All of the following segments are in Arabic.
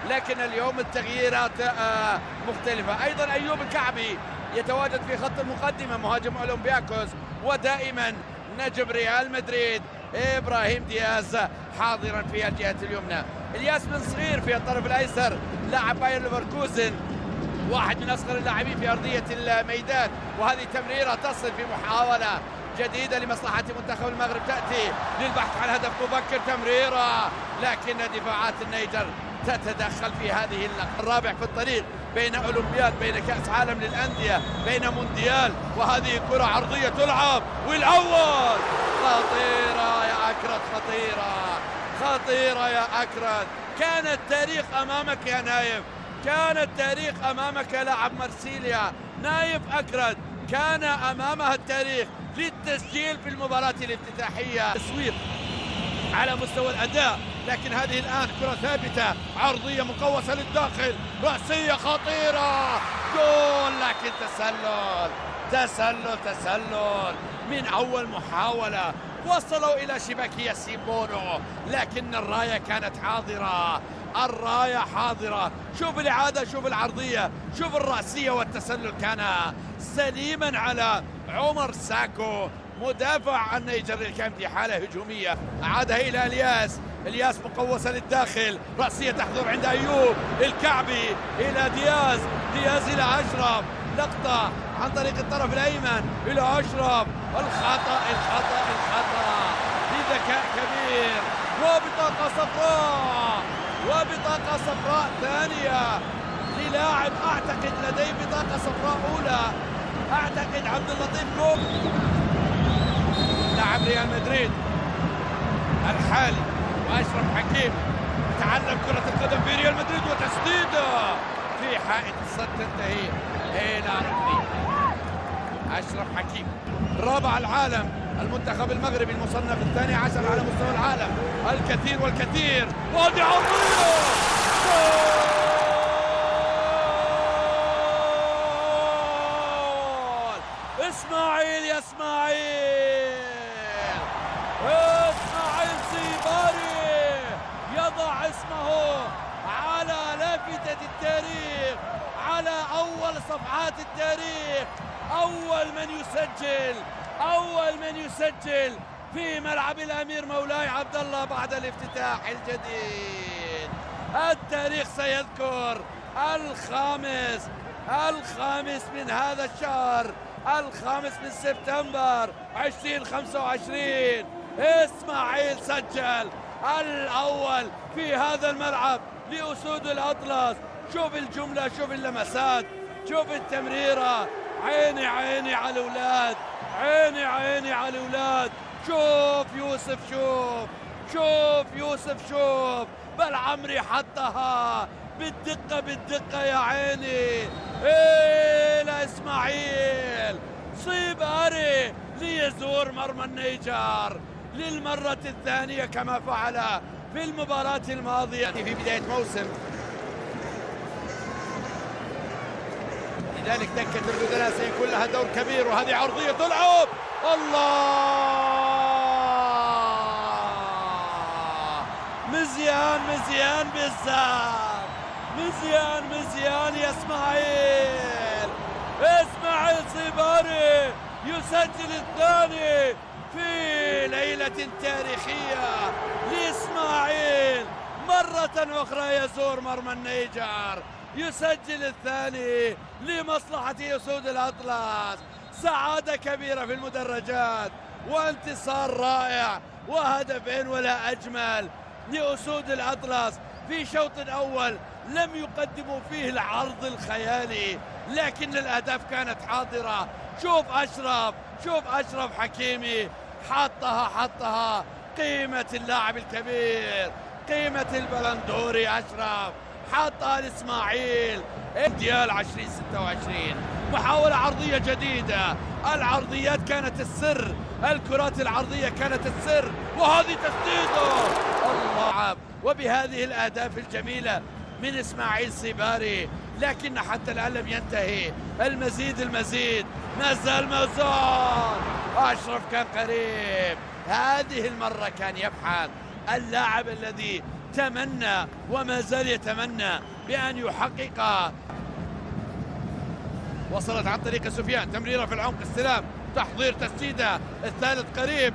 لكن اليوم التغييرات مختلفة. أيضا أيوب الكعبي يتواجد في خط المقدمة، مهاجم أولمبياكوس ودائما نجم ريال مدريد. إبراهيم دياز حاضرا في الجهة اليمنى. الياس بن صغير في الطرف الأيسر، لاعب باير ليفركوزن، واحد من أصغر اللاعبين في أرضية الميدان. وهذه تمريرة تصل في محاولة جديدة لمصلحة منتخب المغرب، تأتي للبحث عن هدف مبكر. تمريرة لكن دفاعات النيجر تتدخل في هذه اللقطة. الرابع في الطريق بين أولمبياد، بين كأس عالم للأندية، بين مونديال، وهذه كرة عرضية تلعب والأول خطيرة يا أكرد، خطيرة يا أكرد. كان التاريخ أمامك يا نايف، كان التاريخ أمامك يا لاعب مرسيليا. نايف أكرد كان أمامها التاريخ للتسجيل في المباراة الافتتاحية. تسويق على مستوى الأداء، لكن هذه الآن كرة ثابتة عرضية مقوسة للداخل، رأسية خطيرة، جول. لكن تسلل من أول محاولة، وصلوا إلى شباك ياسيبونو، لكن الراية كانت حاضرة، الراية حاضرة. شوف الإعادة، شوف العرضية، شوف الرأسية، والتسلل كان سليما على عمر ساكو مدافع النيجر اللي كان في حالة هجومية. أعادها إلى الياس مقوسة للداخل، رأسية تحضر عند أيوب الكعبي إلى دياز إلى أشرف، لقطة عن طريق الطرف الأيمن إلى أشرف. الخطأ بذكاء كبير وبطاقة صفراء ثانية للاعب أعتقد لديه بطاقة صفراء أولى، أعتقد عبد اللطيف كوب لاعب ريال مدريد الحالي. وأشرف حكيم تعلم كرة القدم في ريال مدريد، وتسديدة في حائط الصد تنتهي إلى ركني. أشرف حكيم رابع العالم، المنتخب المغربي المصنف الثاني عشر على مستوى العالم، الكثير والكثير. وهذه عرضية، إسماعيل يا إسماعيل سيباري يضع اسمه على لافتة التاريخ، على أول صفحات التاريخ، أول من يسجل في ملعب الأمير مولاي عبد الله بعد الافتتاح الجديد. التاريخ سيذكر الخامس من هذا الشهر، الخامس من سبتمبر 2025. إسماعيل سجل الأول في هذا الملعب لأسود الأطلس. شوف الجملة، شوف اللمسات، شوف التمريرة. عيني على الأولاد، عيني على الأولاد. شوف يوسف، شوف بل عمري حطها بالدقة يا عيني. إلى إسماعيل صيباري ليزور مرمى النيجر للمرة الثانية كما فعل في المباراة الماضية في بداية موسم. لذلك دكة البدلاء سيكون لها دور كبير. وهذه عرضية تلعب، الله، مزيان بالزاف، مزيان يا إسماعيل صيباري يسجل الثاني في ليلة تاريخية لإسماعيل، مرة أخرى يزور مرمى النيجر، يسجل الثاني لمصلحة أسود الأطلس. سعادة كبيرة في المدرجات، وانتصار رائع، وهدفين ولا أجمل لأسود الأطلس في شوط أول لم يقدموا فيه العرض الخيالي، لكن الأهداف كانت حاضرة. شوف أشرف حكيمي حطها. قيمة اللاعب الكبير، قيمة البلندوري. أشرف حطها لإسماعيل. مونديال 2026 محاولة عرضية جديدة. العرضيات كانت السر، الكرات العرضية كانت السر، وهذه تسديده، الله. وبهذه الأهداف الجميلة من إسماعيل صيباري، لكن حتى الآن لم ينتهي. المزيد ما زال أشرف كان قريب. هذه المرة كان يبحث اللاعب الذي تمنى وما زال يتمنى بأن يحقق. وصلت عن طريق سفيان، تمريرة في العمق، استلام، تحضير، تسديدة، الثالث قريب،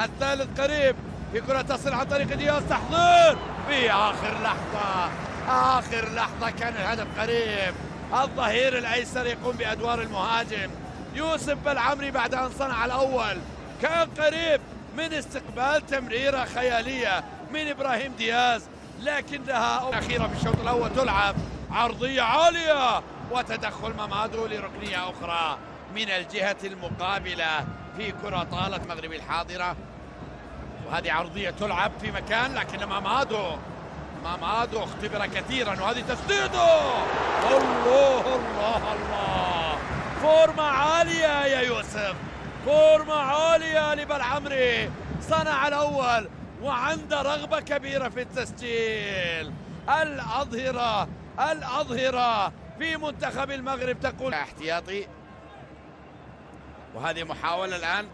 الثالث قريب، في كرة تصل عن طريق دياز، تحضير في آخر لحظة، آخر لحظة كان الهدف قريب. الظهير الأيسر يقوم بأدوار المهاجم يوسف بلعمري بعد أن صنع الأول، كان قريب من استقبال تمريرة خيالية من إبراهيم دياز، لكنها أخيرة في الشوط الأول تلعب عرضية عالية وتدخل مامادو لركنية أخرى من الجهة المقابلة في كرة طالت مغربي الحاضرة. وهذه عرضية تلعب في مكان، لكن مامادو اختبر كثيرا، وهذه تسديده. الله الله الله، فورمة عالية يا يوسف، فورمة عالية لبلعمري، صنع الأول وعنده رغبة كبيرة في التسجيل. الأظهرة في منتخب المغرب تقول احتياطي. وهذه محاولة الآن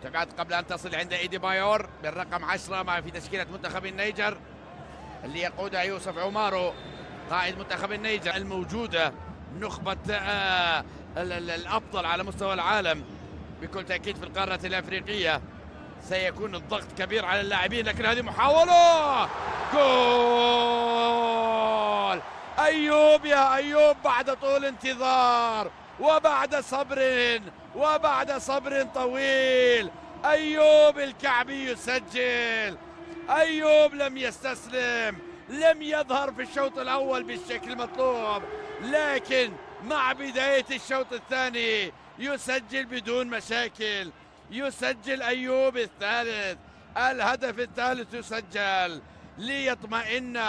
تقعد قبل أن تصل عند إيدي بايور بالرقم 10 مع في تشكيلة منتخب النيجر اللي يقودها يوسف عمارو قائد منتخب النيجر الموجودة، نخبة الأفضل على مستوى العالم بكل تأكيد في القارة الأفريقية. سيكون الضغط كبير على اللاعبين، لكن هذه محاولة جول. أيوب يا أيوب بعد طول انتظار وبعد صبر طويل، أيوب الكعبي يسجل. أيوب لم يستسلم، لم يظهر في الشوط الأول بالشكل المطلوب، لكن مع بداية الشوط الثاني يسجل بدون مشاكل. يسجل أيوب الثالث، الهدف الثالث يسجل ليطمئن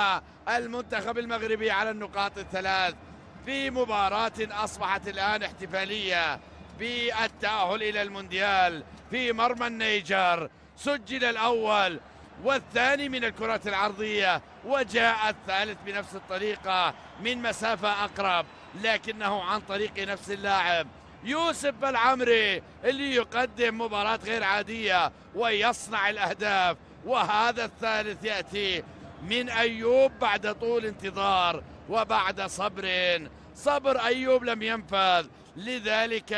المنتخب المغربي على النقاط الثلاث في مباراة أصبحت الآن احتفالية بالتأهل إلى المونديال. في مرمى النيجر سجل الأول والثاني من الكرات العرضية، وجاء الثالث بنفس الطريقة من مسافة أقرب، لكنه عن طريق نفس اللاعب يوسف بلعمري اللي يقدم مباراة غير عادية ويصنع الأهداف. وهذا الثالث يأتي من أيوب بعد طول انتظار وبعد صبر أيوب لم ينفذ، لذلك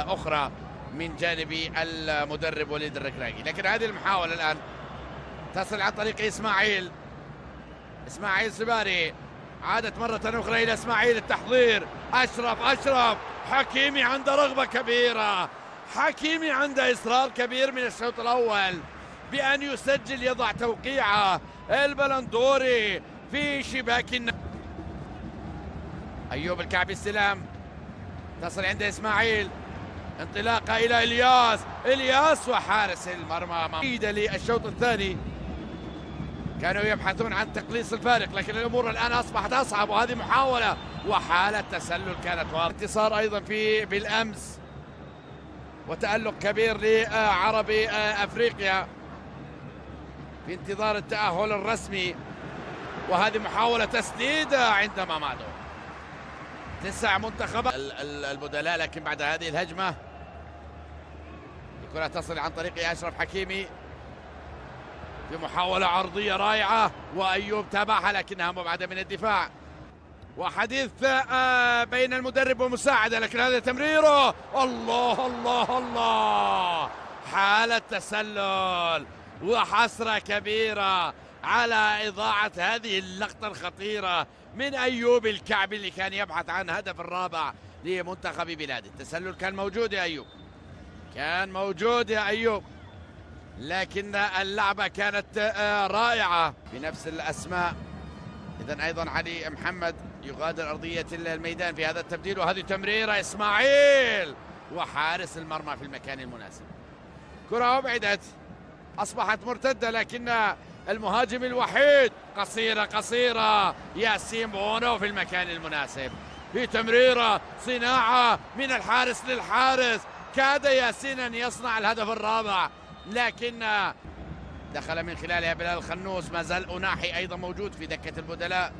أخرى من جانب المدرب وليد الركراكي. لكن هذه المحاولة الآن تصل عن طريق إسماعيل سباري، عادت مرة أخرى إلى إسماعيل، التحضير، أشرف حكيمي عنده رغبة كبيرة، حكيمي عنده إصرار كبير من الشوط الأول بأن يسجل، يضع توقيعه البلندوري في شباك أيوب الكعبي، استلام، تصل عند إسماعيل، انطلاقة إلى إلياس وحارس المرمى مفيدة للشوط الثاني. كانوا يبحثون عن تقليص الفارق، لكن الأمور الآن أصبحت أصعب، وهذه محاولة وحالة تسلل كانت واضحة. انتصار أيضا بالأمس وتألق كبير لعربي أفريقيا في انتظار التأهل الرسمي. وهذه محاولة تسديدة عند مامادو. 9 منتخبات البدلاء، لكن بعد هذه الهجمة الكرة تصل عن طريق أشرف حكيمي في محاولة عرضية رائعة، وأيوب تابعها لكنها مبعدة من الدفاع. وحديث بين المدرب ومساعدة، لكن هذا تمريره، الله الله الله، حالة تسلل وحسرة كبيرة على إضاعة هذه اللقطة الخطيرة من أيوب الكعبي اللي كان يبحث عن هدف الرابع لمنتخب بلاده. التسلل كان موجود يا أيوب، كان موجود يا أيوب، لكن اللعبة كانت رائعة بنفس الأسماء. إذن أيضا علي محمد يغادر أرضية الميدان في هذا التبديل. وهذه تمريرة إسماعيل وحارس المرمى في المكان المناسب. كرة أبعدت، أصبحت مرتدة، لكن المهاجم الوحيد قصيرة ياسين بونو في المكان المناسب. في تمريرة صناعة من الحارس للحارس، كاد ياسين أن يصنع الهدف الرابع، لكن دخل من خلالها بلال الخنوس. ما زال أناحي أيضا موجود في دكة البدلاء.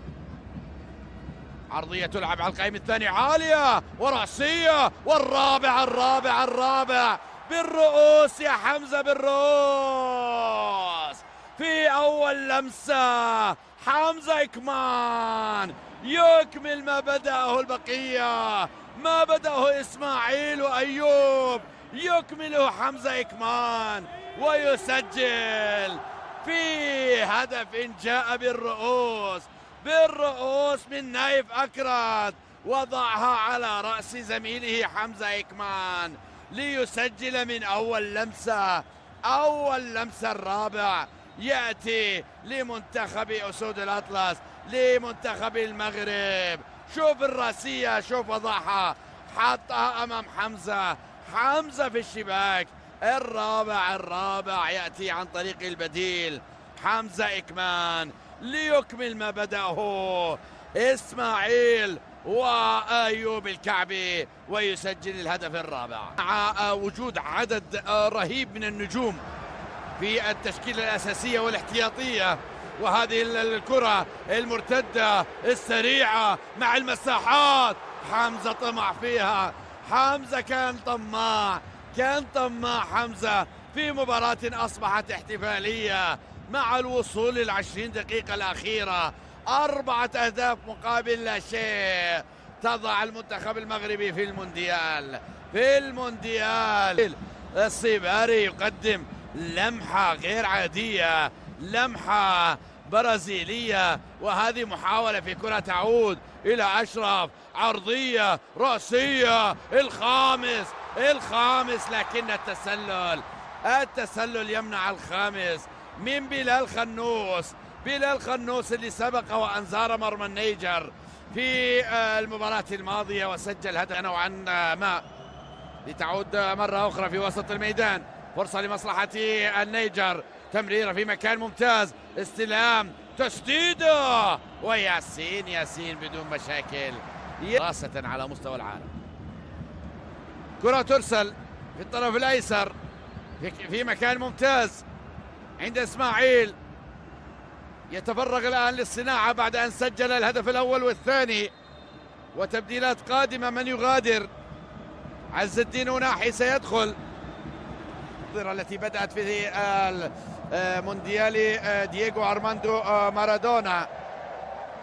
عرضية تلعب على القائم الثاني عالية ورأسية، والرابع بالرؤوس يا حمزة، بالرؤوس في أول لمسة. حمزة إكمان يكمل ما بدأه البقية، ما بدأه إسماعيل وأيوب يكمله حمزة إكمان ويسجل في هدف جاء بالرؤوس من نايف أكراد، وضعها على رأس زميله حمزة إكمان ليسجل من أول لمسة. أول لمسة الرابع يأتي لمنتخب أسود الأطلس، لمنتخب المغرب. شوف الراسية، شوف وضعها، حطها أمام حمزة في الشباك. الرابع يأتي عن طريق البديل حمزة إكمان ليكمل ما بدأه إسماعيل وأيوب الكعبي ويسجل الهدف الرابع. مع وجود عدد رهيب من النجوم في التشكيلة الأساسية والاحتياطية، وهذه الكرة المرتدة السريعة مع المساحات، حمزة طمع فيها. حمزة كان طماع حمزة في مباراة أصبحت احتفالية مع الوصول ل20 دقيقة الأخيرة. 4 أهداف مقابل لا شيء تضع المنتخب المغربي في المونديال. الصباري يقدم لمحة غير عادية، لمحة برازيلية، وهذه محاولة في كرة تعود إلى أشرف، عرضية رأسية، الخامس لكن التسلل يمنع الخامس من بلال خنوس اللي سبق وأنزار مرمى النيجر في المباراة الماضية وسجل هدف نوعا ما. لتعود مرة أخرى في وسط الميدان، فرصة لمصلحة النيجر، تمريرة في مكان ممتاز، استلام، تسديدة، وياسين بدون مشاكل راسة على مستوى العالم. كرة ترسل في الطرف الأيسر في مكان ممتاز عند إسماعيل، يتفرغ الآن للصناعة بعد أن سجل الهدف الأول والثاني. وتبديلات قادمة، من يغادر؟ عز الدين وناحي سيدخل. التي بدأت في مونديال دييغو أرماندو مارادونا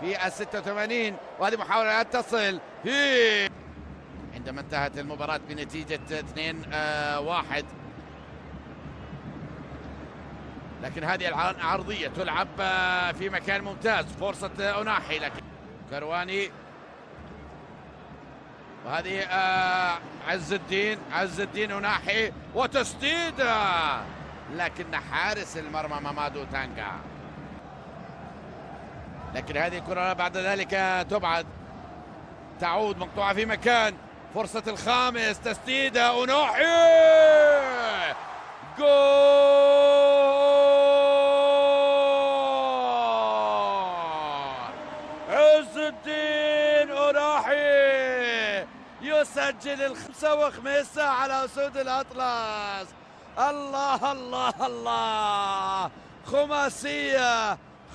في 86، وهذه محاولة أن تصل عندما انتهت المباراة بنتيجة 2-1. لكن هذه العرضية تلعب في مكان ممتاز، فرصة أوناحي، لكن كرواني، وهذه عز الدين أوناحي وتسديدة، لكن حارس المرمى مامادو تانغا. لكن هذه الكرة بعد ذلك تبعد، تعود مقطوعة في مكان، فرصة الخامس، تسديدة، أوناحي، جول! عز الدين أوناحي يسجل 5 على أسود الأطلس. الله الله الله،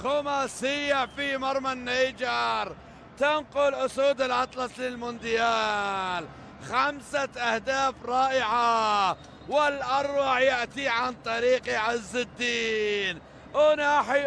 خماسية في مرمى النيجر تنقل أسود الأطلس للمونديال. 5 أهداف رائعة، والأروع يأتي عن طريق عز الدين أوناحي.